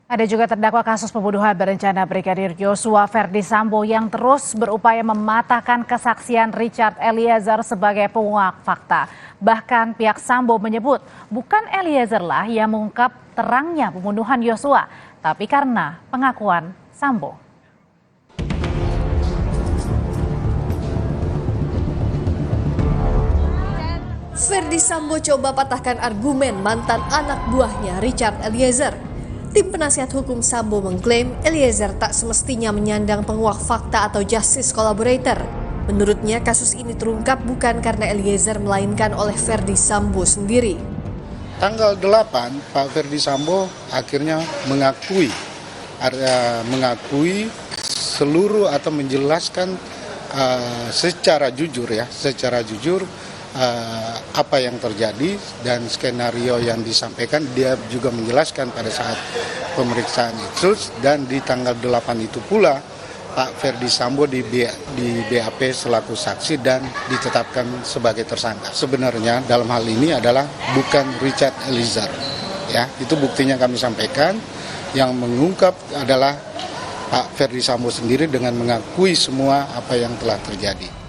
Ada juga terdakwa kasus pembunuhan berencana Brigadir Yosua Ferdi Sambo yang terus berupaya mematahkan kesaksian Richard Eliezer sebagai penguak fakta. Bahkan pihak Sambo menyebut bukan Eliezer lah yang mengungkap terangnya pembunuhan Yosua, tapi karena pengakuan Sambo. Ferdi Sambo coba patahkan argumen mantan anak buahnya Richard Eliezer. Tim penasihat hukum Sambo mengklaim Eliezer tak semestinya menyandang penguak fakta atau justice collaborator. Menurutnya kasus ini terungkap bukan karena Eliezer melainkan oleh Ferdi Sambo sendiri. Tanggal 8 Pak Ferdi Sambo akhirnya mengakui seluruh atau menjelaskan secara jujur apa yang terjadi dan skenario yang disampaikan. Dia juga menjelaskan pada saat pemeriksaan itu, dan di tanggal 8 itu pula Pak Ferdi Sambo di BAP selaku saksi dan ditetapkan sebagai tersangka. Sebenarnya dalam hal ini adalah bukan Richard Eliezer, ya, itu buktinya kami sampaikan. Yang mengungkap adalah Pak Ferdi Sambo sendiri dengan mengakui semua apa yang telah terjadi.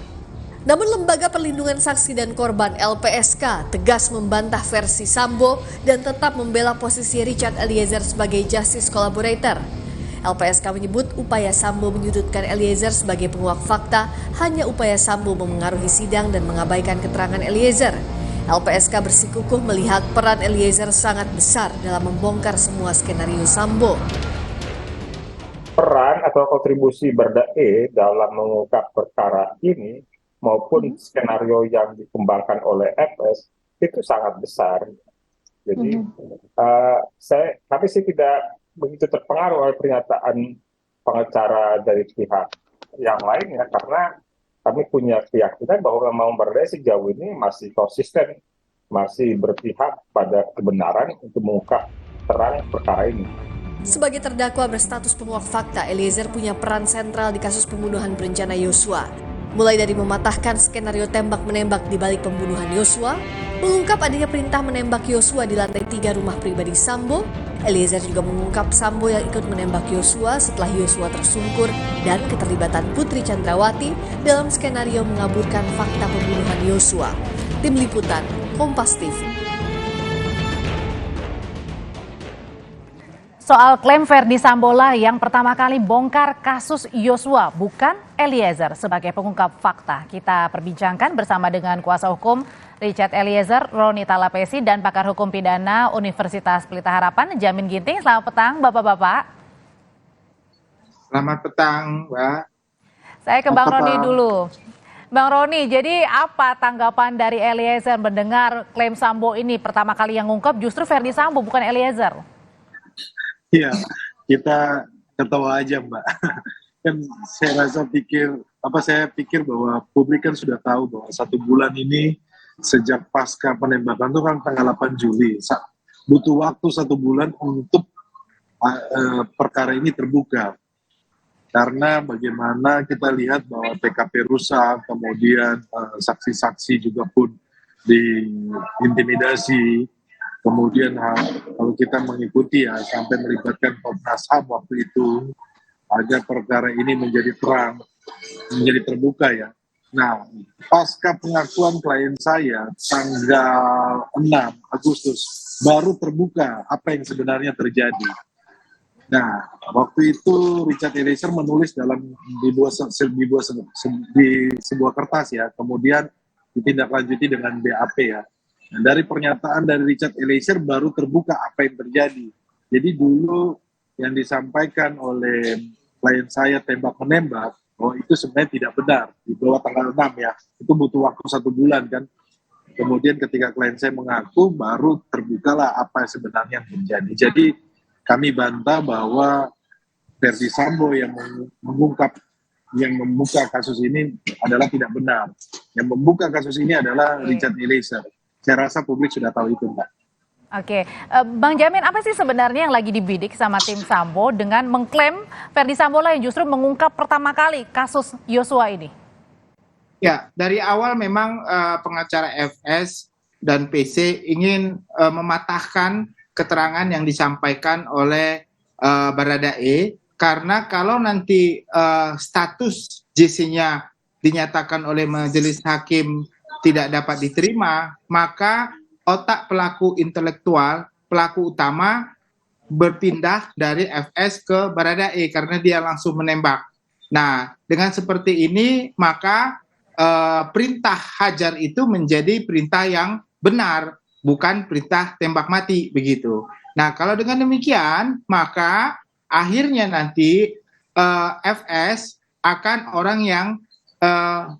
Namun Lembaga Perlindungan Saksi dan Korban LPSK tegas membantah versi Sambo dan tetap membela posisi Richard Eliezer sebagai justice collaborator. LPSK menyebut upaya Sambo menyudutkan Eliezer sebagai penguak fakta hanya upaya Sambo memengaruhi sidang dan mengabaikan keterangan Eliezer. LPSK bersikukuh melihat peran Eliezer sangat besar dalam membongkar semua skenario Sambo. Peran atau kontribusi Barada E dalam mengungkap perkara ini maupun skenario yang dikembangkan oleh FS itu sangat besar. Jadi kami sih tidak begitu terpengaruh oleh pernyataan pengacara dari pihak yang lainnya, karena kami punya keyakinan bahwa memang Barada E sejauh ini masih konsisten, masih berpihak pada kebenaran untuk mengungkap terang perkara ini. Sebagai terdakwa berstatus penguak fakta, Eliezer punya peran sentral di kasus pembunuhan berencana Yosua. Mulai dari mematahkan skenario tembak-menembak di balik pembunuhan Yosua, mengungkap adanya perintah menembak Yosua di lantai 3 rumah pribadi Sambo. Eliezer juga mengungkap Sambo yang ikut menembak Yosua setelah Yosua tersungkur dan keterlibatan Putri Chandrawati dalam skenario mengaburkan fakta pembunuhan Yosua. Tim Liputan, Kompas TV. Soal klaim Ferdi Sambo lah yang pertama kali bongkar kasus Yosua, bukan Eliezer sebagai pengungkap fakta. Kita perbincangkan bersama dengan kuasa hukum Richard Eliezer, Roni Talapesi, dan pakar hukum pidana Universitas Pelita Harapan, Jamin Ginting. Selamat petang, Bapak-Bapak. Selamat petang, Mbak. Saya ke Bang Roni dulu. Bang Roni, jadi apa tanggapan dari Eliezer mendengar klaim Sambo ini pertama kali yang ngungkap justru Ferdi Sambo, bukan Eliezer? Iya, kita ketawa aja, Mbak. Kan saya pikir bahwa publik kan sudah tahu bahwa 1 bulan ini sejak pasca penembakan itu kan tanggal 8 Juli. Butuh waktu 1 bulan untuk perkara ini terbuka. Karena bagaimana kita lihat bahwa TKP rusak, kemudian saksi-saksi juga pun diintimidasi. Kemudian kalau kita mengikuti ya sampai melibatkan Komnas HAM waktu itu agar perkara ini menjadi terang, menjadi terbuka ya. Nah, pasca pengakuan klien saya tanggal 6 Agustus baru terbuka apa yang sebenarnya terjadi. Nah, waktu itu Richard Eliezer menulis di sebuah kertas ya, kemudian ditindaklanjuti dengan BAP ya. Nah, dari pernyataan dari Richard Eliezer baru terbuka apa yang terjadi. Jadi dulu yang disampaikan oleh klien saya tembak-menembak, oh itu sebenarnya tidak benar, di bawah tanggal 6 ya. Itu butuh waktu 1 bulan kan. Kemudian ketika klien saya mengaku, baru terbukalah apa sebenarnya yang terjadi. Jadi kami bantah bahwa Ferdi Sambo yang membuka kasus ini adalah tidak benar. Yang membuka kasus ini adalah Richard Eliezer. Saya rasa publik sudah tahu itu, Mbak. Oke, Bang Jamin, apa sih sebenarnya yang lagi dibidik sama tim Sambo dengan mengklaim Ferdi Sambo lah yang justru mengungkap pertama kali kasus Yosua ini? Ya, dari awal memang pengacara FS dan PC ingin mematahkan keterangan yang disampaikan oleh Baradae, karena kalau nanti status JC-nya dinyatakan oleh majelis hakim tidak dapat diterima, maka otak pelaku intelektual, pelaku utama berpindah dari FS ke Baradae karena dia langsung menembak. Nah, dengan seperti ini maka perintah hajar itu menjadi perintah yang benar, bukan perintah tembak mati begitu. Nah, kalau dengan demikian maka akhirnya nanti FS akan orang yang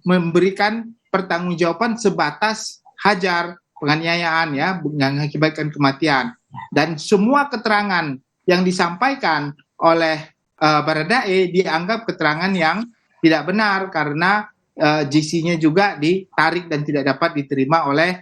memberikan pertanggungjawaban sebatas hajar, penganiayaan ya, yang mengakibatkan kematian. Dan semua keterangan yang disampaikan oleh Baradae dianggap keterangan yang tidak benar karena GC-nya juga ditarik dan tidak dapat diterima oleh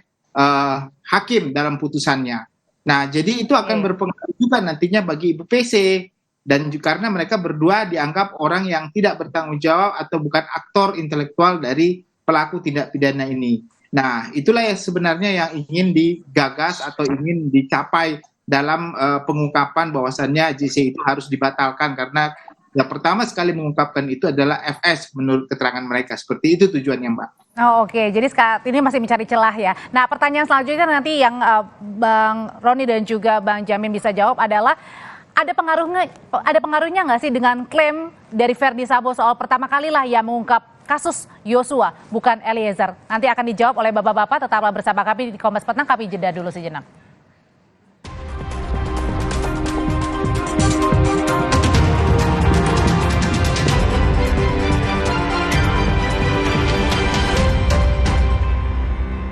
hakim dalam putusannya. Nah, jadi itu akan berpengaruh juga nantinya bagi Ibu PC, dan karena mereka berdua dianggap orang yang tidak bertanggung jawab atau bukan aktor intelektual dari pelaku tindak pidana ini. Nah, itulah yang sebenarnya yang ingin digagas atau ingin dicapai dalam pengungkapan bahwasannya JC itu harus dibatalkan, karena yang pertama sekali mengungkapkan itu adalah FS menurut keterangan mereka. Seperti itu tujuannya, Mbak. Oh, oke, jadi saat ini masih mencari celah ya. Nah, pertanyaan selanjutnya nanti yang Bang Roni dan juga Bang Jamin bisa jawab adalah ada pengaruhnya nggak sih dengan klaim dari Ferdy Sambo soal pertama kalilah yang mengungkap kasus Yosua, bukan Eliezer? Nanti akan dijawab oleh bapak-bapak. Tetaplah bersama kami di Kompas Petang. Kami jeda dulu sejenak.